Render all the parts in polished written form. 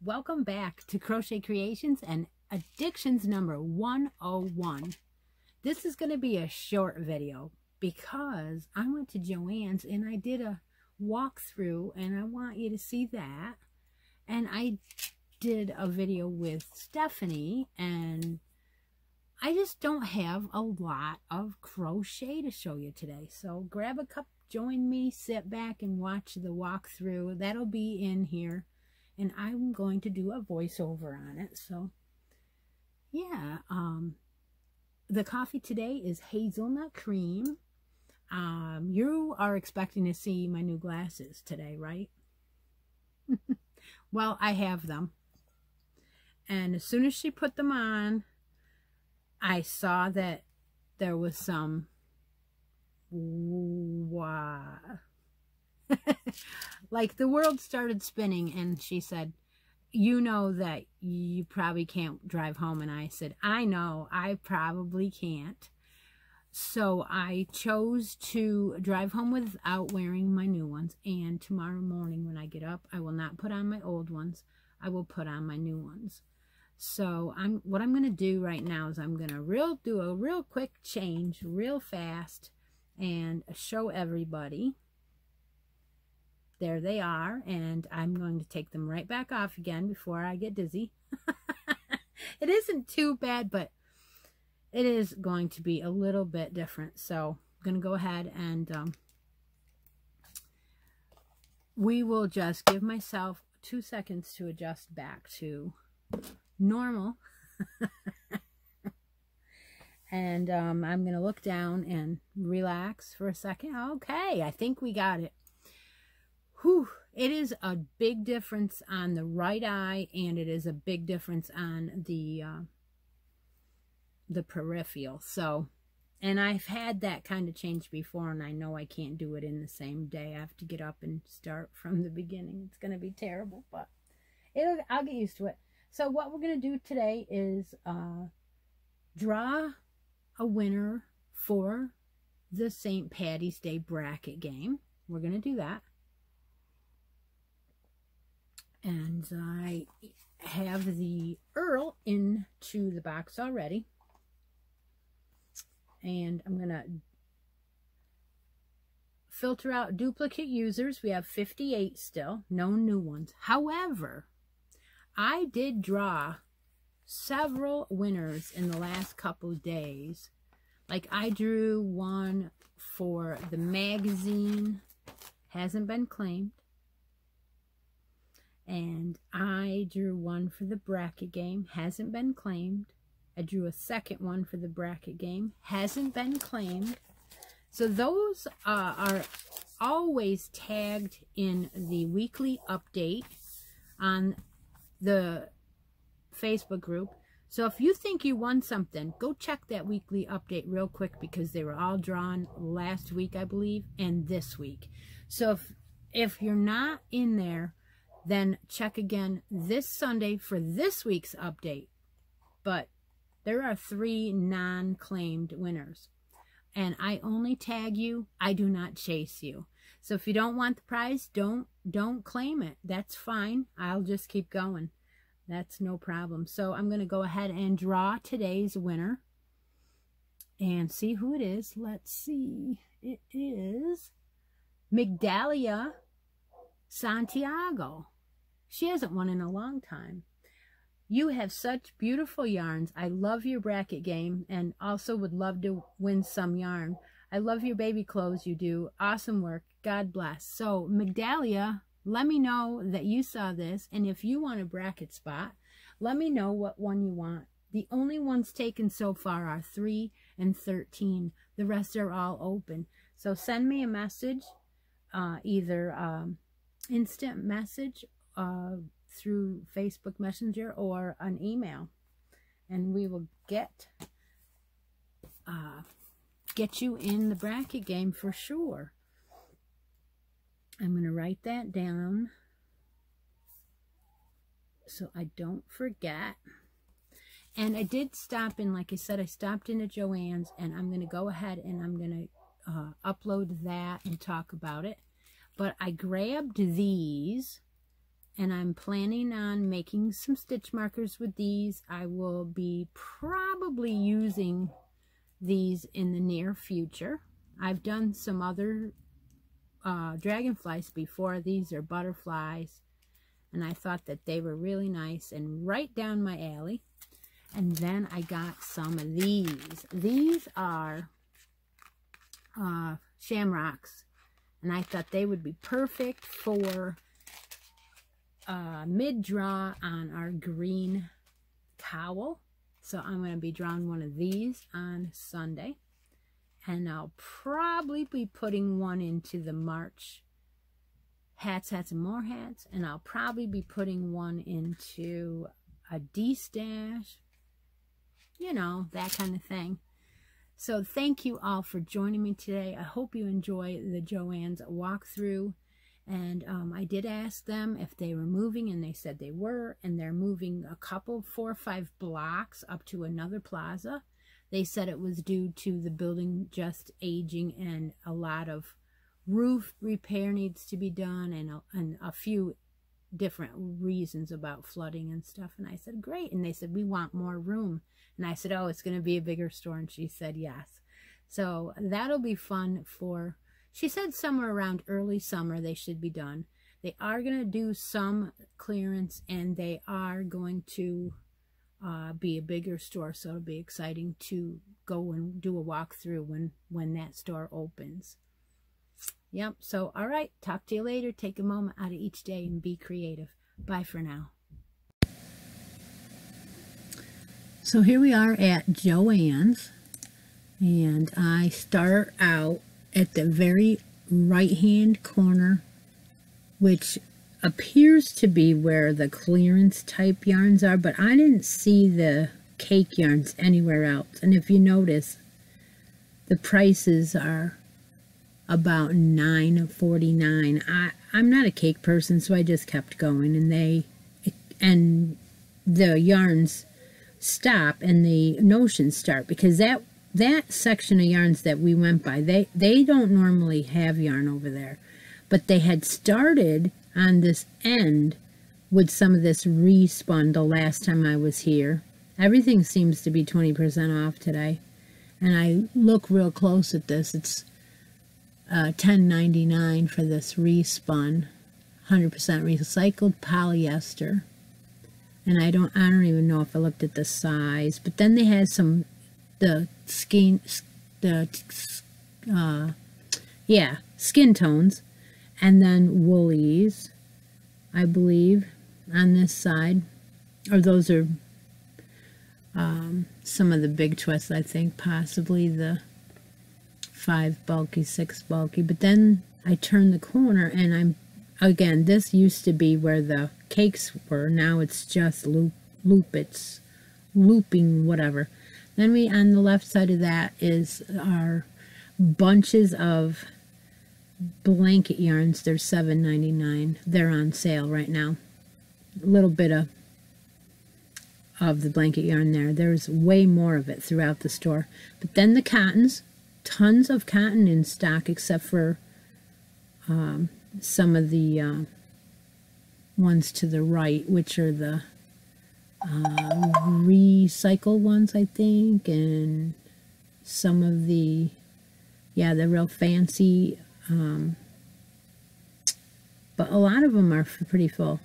welcome back to Crochet Creations and Addictions number 101. This is going to be a short video because I went to Joann's and I did a walkthrough and I want you to see that. And I did a video with Stephanie and I just don't have a lot of crochet to show you today. So grab a cup, join me, sit back and watch the walkthrough. That'll be in here. And I'm going to do a voiceover on it. So, yeah. The coffee today is hazelnut cream. You are expecting to see my new glasses today, right? Well, I have them. And as soon as she put them on, I saw that there was some... Wow. Like the world started spinning, and she said, you know that you probably can't drive home. And I said, I know, I probably can't. So I chose to drive home without wearing my new ones. And tomorrow morning when I get up, I will not put on my old ones. I will put on my new ones. So what I'm going to do right now is I'm going to do a real quick change, real fast, and show everybody. There they are, and I'm going to take them right back off again before I get dizzy. It isn't too bad, but it is going to be a little bit different. So I'm going to go ahead and we will just give myself 2 seconds to adjust back to normal. And I'm going to look down and relax for a second. Okay, I think we got it. Whew, it is a big difference on the right eye, and it is a big difference on the peripheral. So, and I've had that kind of change before, and I know I can't do it in the same day. I have to get up and start from the beginning. It's going to be terrible, but I'll get used to it. So what we're going to do today is draw a winner for the St. Patty's Day bracket game. We're going to do that. And I have the Earl into the box already. And I'm going to filter out duplicate users. We have 58 still, no new ones. However, I did draw several winners in the last couple of days. Like I drew one for the magazine, hasn't been claimed. And I drew one for the bracket game, hasn't been claimed. I drew a second one for the bracket game, hasn't been claimed. So those are always tagged in the weekly update on the Facebook group. So if you think you won something, go check that weekly update real quick, because they were all drawn last week, I believe, and this week. So if you're not in there, then check again this Sunday for this week's update. But there are 3 non-claimed winners. And I only tag you. I do not chase you. So if you don't want the prize, don't claim it. That's fine. I'll just keep going. That's no problem. So I'm going to go ahead and draw today's winner and see who it is. Let's see. It is Migdalia Santiago. She hasn't won in a long time. You have such beautiful yarns. I love your bracket game and also would love to win some yarn. I love your baby clothes you do. Awesome work. God bless. So, Migdalia, let me know that you saw this, and if you want a bracket spot, let me know what one you want. The only ones taken so far are 3 and 13. The rest are all open. So send me a message, either instant message through Facebook Messenger or an email, and we will get you in the bracket game for sure. I'm going to write that down so I don't forget. And I did stop in, like I said, I stopped in at Joann's, and I'm going to go ahead and I'm going to upload that and talk about it. But I grabbed these and I'm planning on making some stitch markers with these. I will be probably using these in the near future. I've done some other dragonflies before. These are butterflies, and I thought that they were really nice and right down my alley. And then I got some of these. These are shamrocks, and I thought they would be perfect for mid-draw on our green cowl. So I'm going to be drawing one of these on Sunday, and I'll probably be putting one into the March hats, and more hats, and I'll probably be putting one into a D-stash, you know, that kind of thing. So thank you all for joining me today. I hope you enjoy the Joann's walkthrough. And I did ask them if they were moving, and they said they were, and they're moving a couple, 4 or 5 blocks up to another plaza. They said it was due to the building just aging, and a lot of roof repair needs to be done, and a few different reasons about flooding and stuff. And I said, great. And they said, we want more room. And I said, oh, it's going to be a bigger store. And she said, yes. So that'll be fun for... She said somewhere around early summer they should be done. They are going to do some clearance, and they are going to be a bigger store, so it'll be exciting to go and do a walkthrough when that store opens. Yep, so all right, talk to you later. Take a moment out of each day and be creative. Bye for now. So here we are at Joann's, and I start out at the very right-hand corner, which appears to be where the clearance type yarns are, but I didn't see the cake yarns anywhere else. And if you notice, the prices are about $9.49. I'm not a cake person, so I just kept going, and the yarns stop and the notions start, because that section of yarns that we went by, they don't normally have yarn over there, but they had started on this end with some of this respun the last time I was here. Everything seems to be 20% off today, and I look real close at this. It's $10.99 for this respun, 100% recycled polyester, and I don't even know if I looked at the size. But then they had skin tones, and then woolies, I believe, on this side. Or those are some of the big twists, I think, possibly the 5 bulky, 6 bulky. But then I turn the corner, and again, this used to be where the cakes were. Now it's just it's looping, whatever. Then on the left side of that is our bunches of blanket yarns. They're $7.99. They're on sale right now. A little bit of the blanket yarn there. There's way more of it throughout the store. But then the cottons, tons of cotton in stock, except for some of the ones to the right, which are the recycled ones, I think, and some of the real fancy, but a lot of them are pretty full.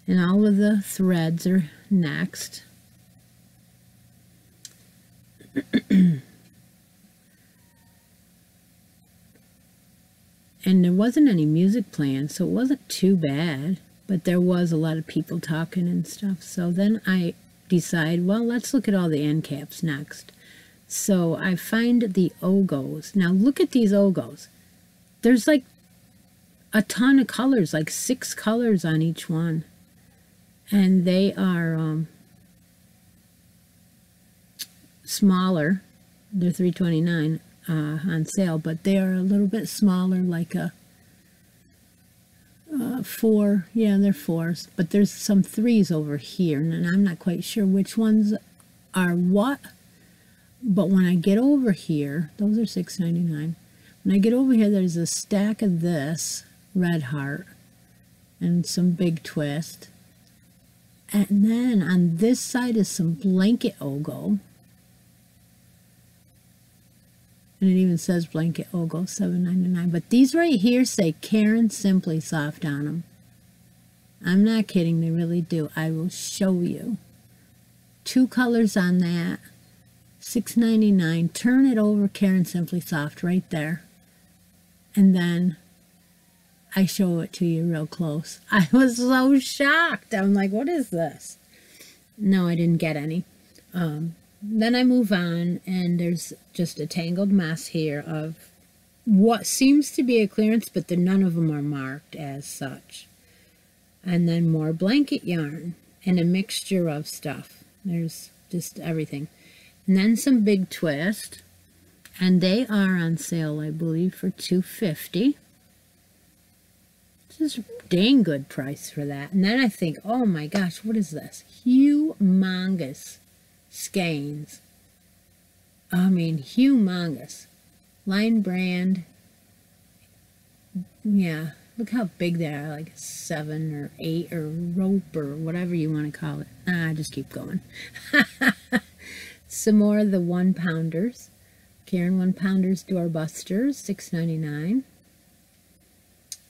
And all of the threads are next. And there wasn't any music playing, so it wasn't too bad. But there was a lot of people talking and stuff. So then I decide, well, let's look at all the end caps next. So I find the Ogos. Now look at these Ogos. There's like a ton of colors, like 6 colors on each one. And they are smaller. They're $3.29 on sale, but they are a little bit smaller, like a 4. Yeah, they're 4s, but there's some 3s over here, and I'm not quite sure which ones are what. But when I get over here, those are $6.99. When I get over here, there's a stack of this red heart, and some big twist. And then on this side is some blanket Ogo. And it even says blanket Ogo, $7.99. But these right here say Karen Simply Soft on them. I'm not kidding, they really do. I will show you. 2 colors on that, $6.99. Turn it over, Karen Simply Soft, right there. And then I show it to you real close. I was so shocked. I'm like, what is this? No, I didn't get any. Then I move on, and there's just a tangled mess here of what seems to be a clearance, but none of them are marked as such. And then more blanket yarn and a mixture of stuff. There's just everything. And then some big twist, and they are on sale, I believe, for $2.50. This is a dang good price for that. And then I think, oh my gosh, what is this? Humongous skeins. I mean, humongous. Line brand. Yeah, look how big they are, like 7 or 8 or rope or whatever you want to call it. Just keep going. Some more of the 1-pounders. Karen 1-pounders doorbusters, $6.99.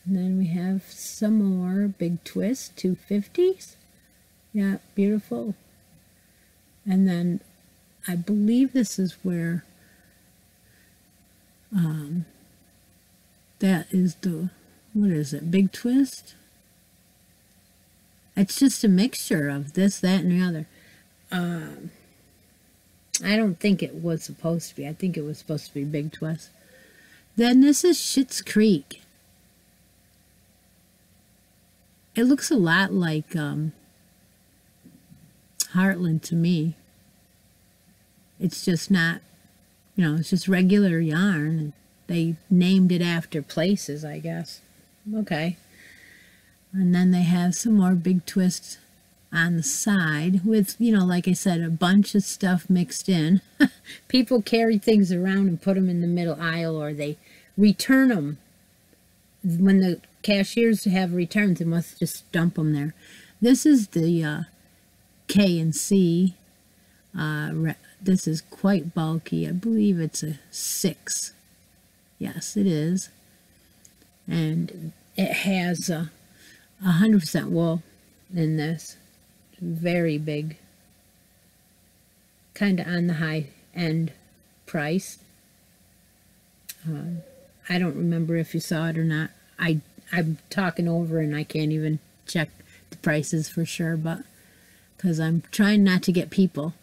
And then we have some more big twist, $2.50s. Yeah, beautiful. And then I believe this is where that is the, what is it, big twist? It's just a mixture of this, that, and the other. I don't think it was supposed to be. I think it was supposed to be big twist. Then this is Schitt's Creek. It looks a lot like Heartland to me. It's just not, you know, it's just regular yarn. They named it after places, I guess. Okay. And then they have some more big twists on the side with, you know, like I said, a bunch of stuff mixed in. People carry things around and put them in the middle aisle, or they return them. When the cashiers have returns, they must just dump them there. This is the K and C. This is quite bulky. I believe it's a 6. Yes, it is. And it has 100% wool in this. Very big. Kind of on the high end price. I don't remember if you saw it or not. I'm talking over and I can't even check the prices for sure, but because I'm trying not to get people.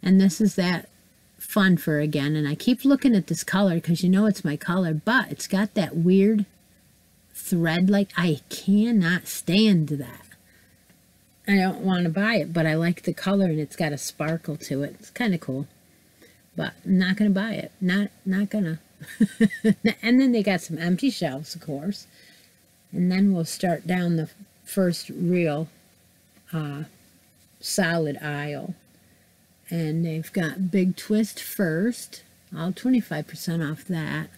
And this is that fun for again. And I keep looking at this color because you know it's my color, but it's got that weird thread. Like, I cannot stand that. I don't want to buy it, but I like the color and it's got a sparkle to it. It's kind of cool, but I'm not going to buy it. Not gonna. And then they got some empty shelves, of course. And then we'll start down the first real solid aisle. And they've got big twist first, all 25% off that.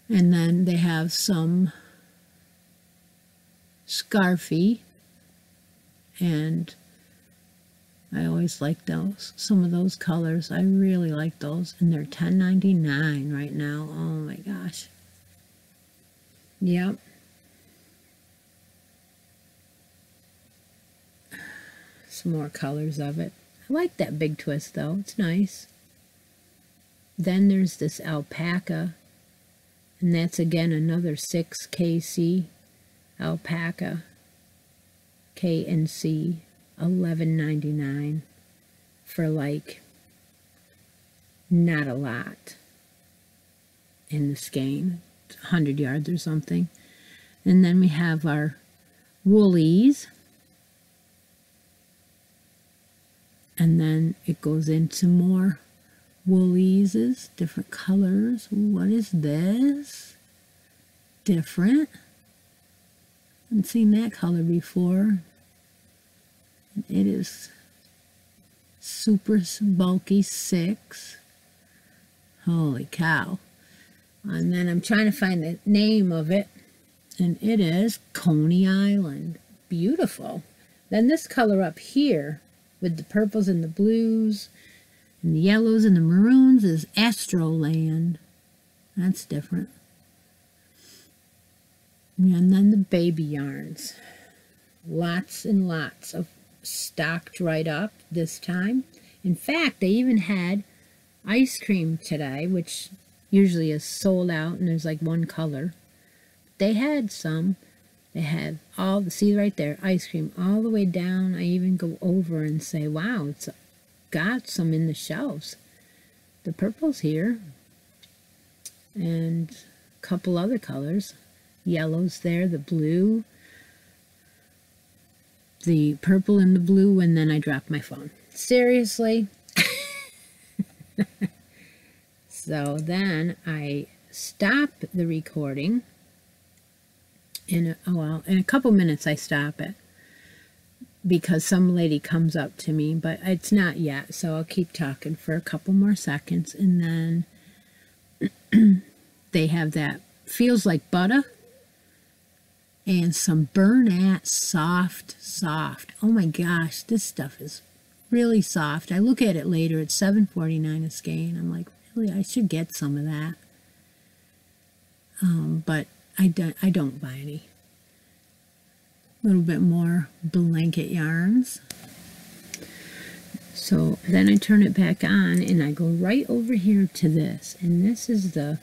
And then they have some scarfy, and I always like those. Some of those colors, I really like those, and they're $10.99 right now. Oh my gosh. Yep. Some more colors of it. I like that big twist though. It's nice. Then there's this alpaca, and that's again another 6KC alpaca. K and C, $11.99 for like not a lot in the skein, 100 yards or something. And then we have our woolies. And then it goes into more woolies, different colors. What is this? Different. Haven't seen that color before. It is super bulky 6. Holy cow. And then I'm trying to find the name of it. And it is Coney Island. Beautiful. Then this color up here with the purples and the blues and the yellows and the maroons is Astroland. That's different. And then the baby yarns. Lots and lots of stocked right up this time. In fact, they even had ice cream today, which usually is sold out and there's like one color. They had some. They had all the, see right there, ice cream all the way down. I even go over and say, wow, it's got some in the shelves. The purple's here. And a couple other colors. Yellow's there, the blue, the purple and the blue, and then I dropped my phone. Seriously? So then I stop the recording. In a couple minutes I stop it because some lady comes up to me, but it's not yet, so I'll keep talking for a couple more seconds, and then they have that feels like butter and some Bernat soft. Oh my gosh, this stuff is really soft. I look at it later, it's $7.49 a skein. I'm like, really, I should get some of that. But I don't buy any. A little bit more blanket yarns. So then I turn it back on and I go right over here to this. And this is the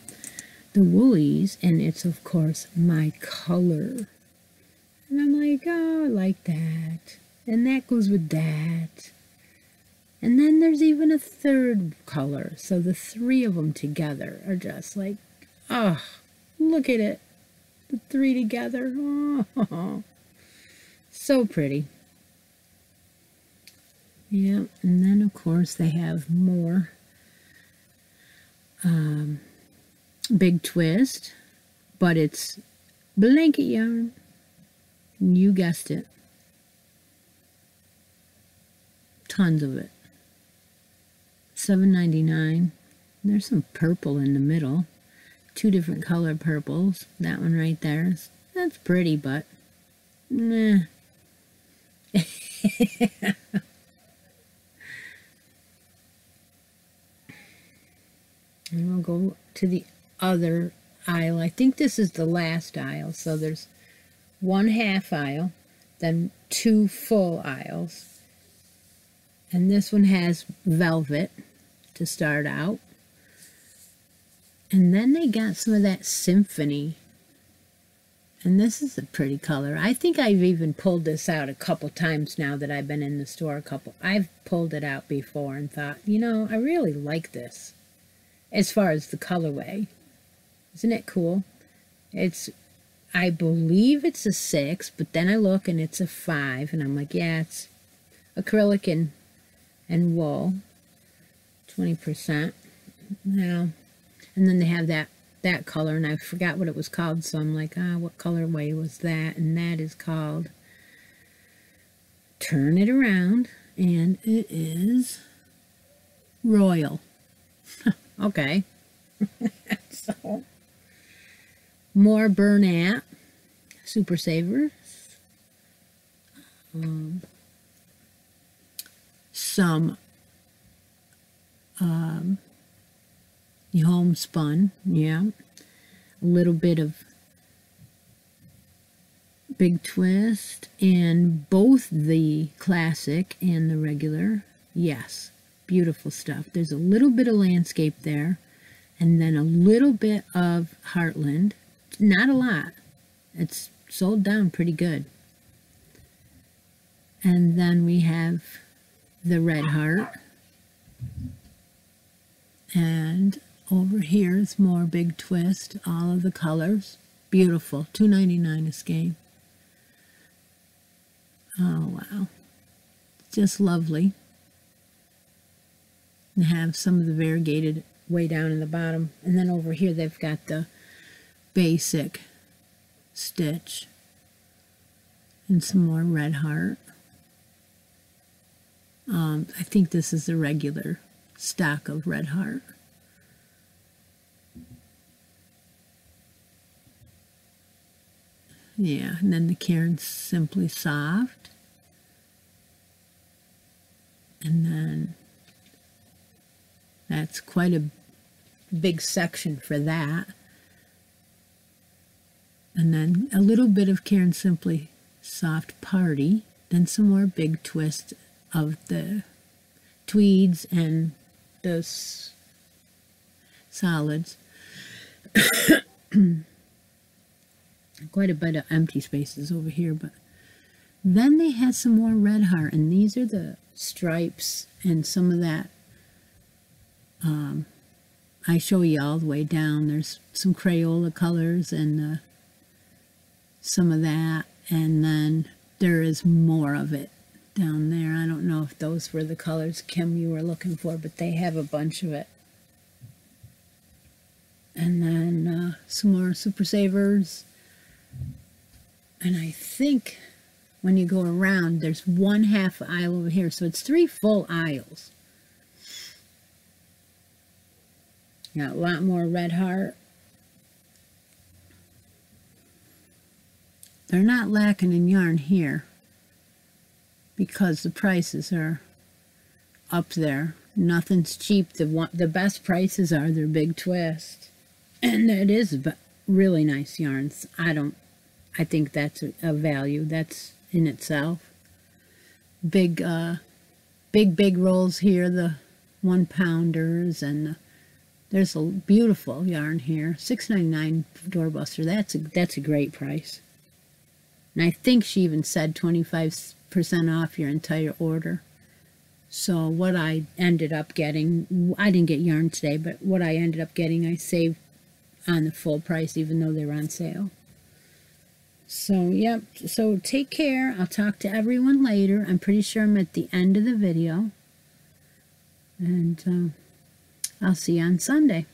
woolies, and it's of course my color. And I'm like, oh, I like that. And that goes with that. And then there's even a third color. So the three of them together are just like, oh, look at it. The three together. Oh, so pretty. Yeah, and then of course they have more big twist, but it's blanket yarn. You guessed it. Tons of it. $7.99. There's some purple in the middle. Two different color purples. That one right there. That's pretty, but nah. And we'll go to the other aisle. I think this is the last aisle. So there's one half aisle, then two full aisles. And this one has velvet to start out. And then they got some of that symphony. And this is a pretty color. I think I've even pulled this out a couple times now that I've been in the store. I've pulled it out before and thought, you know, I really like this. As far as the colorway. Isn't it cool? I believe it's a 6, but then I look and it's a 5. And I'm like, yeah, it's acrylic and wool. 20%. Now, and then they have that color, and I forgot what it was called, so I'm like, what colorway was that? And that is called Turn It Around, and it is Royal. Okay. So, more Bernat Super Savers. Some homespun, yeah. A little bit of big twist, and both the classic and the regular. Yes, beautiful stuff. There's a little bit of landscape there, and then a little bit of Heartland. Not a lot. It's sold down pretty good. And then we have the Red Heart. And over here is more big twist, all of the colors. Beautiful, $2.99 a skein. Oh, wow. Just lovely. And have some of the variegated way down in the bottom. And then over here they've got the basic stitch. And some more Red Heart. I think this is the regular stock of Red Heart. yeah, and then the Caron Simply Soft. And then that's quite a big section for that. And then a little bit of Caron Simply Soft Party. Then some more big twist of the tweeds and the solids. Quite a bit of empty spaces over here, but then they had some more red heart, and these are the stripes and some of that. I show you all the way down. There's some Crayola colors and some of that, and then there is more of it down there. I don't know if those were the colors, Kim, you were looking for, but they have a bunch of it. And then some more Super Savers. And I think when you go around, there's one half aisle over here, so it's 3 full aisles. Got a lot more red heart. They're not lacking in yarn here because the prices are up there. Nothing's cheap. The best prices are their big twist, and it is really nice yarns. I think that's a value that's in itself. Big rolls here, the 1-pounders, and there's a beautiful yarn here. $6.99 doorbuster. That's a great price. And I think she even said 25% off your entire order. So what I ended up getting, I didn't get yarn today, but what I ended up getting, I saved on the full price, even though they were on sale. So, yep. So take care. I'll talk to everyone later. I'm pretty sure I'm at the end of the video. And I'll see you on Sunday.